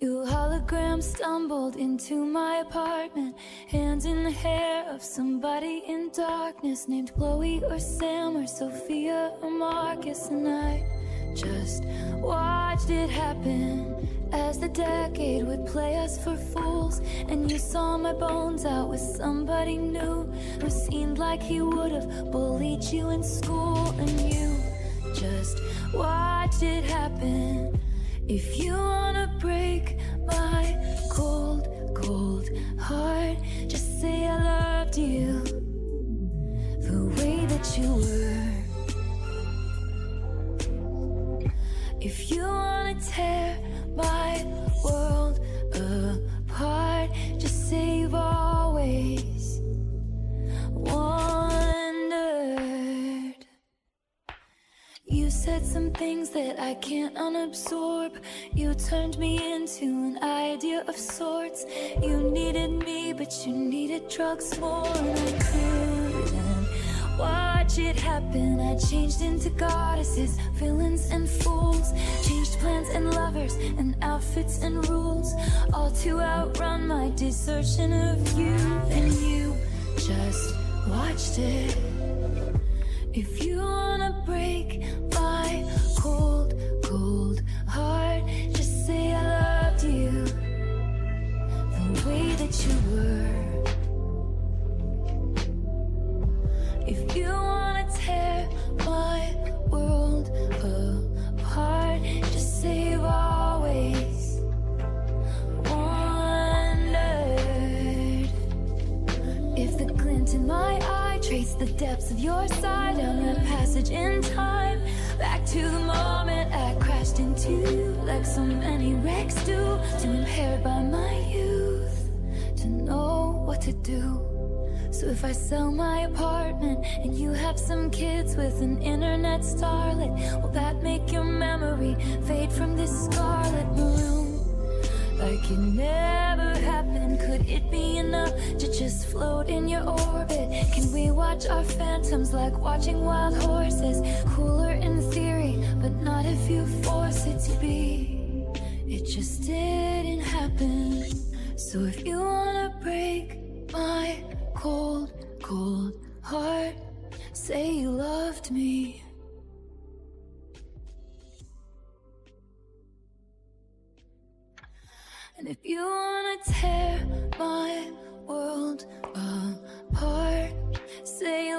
Your hologram stumbled into my apartment, hands in the hair of somebody in darkness, named Chloe or Sam or Sophia or Marcus. And I just watched it happen as the decade would play us for fools. And you saw my bones out with somebody new who seemed like he would have bullied you in school. And you just watched it happen. If you wanna break my cold, cold heart, just say I loved you the way that you were. If you wanna tear my world apart, just say you've always wondered. You said some things that I can't unabsorb. You turned me into an idea of sorts. You needed me, but you needed drugs more. And I couldn't watch it happen. I changed into goddesses, villains and fools, changed plans and lovers and outfits and rules, all to outrun my desertion of you. And you just watched it. If you wanna break my cold, cold heart, just say I loved you the way that you were. If you wanna tear my world apart, just say you've always wondered. If the glint in my eye trace the depths of your side down that passage in time, back to the moment I crashed into, like so many wrecks do, too impaired by my youth to know what to do. So if I sell my apartment and you have some kids with an internet starlet, will that make your memory fade from this scarlet maroon? Like it never happened. Could it be enough to just float in your orbit? Can we watch our phantoms like watching wild horses? Cooler in theory, but not if you force it to be. It just didn't happen. So if you wanna break my cold, cold heart, say you loved me. And if you wanna tear my world apart, say you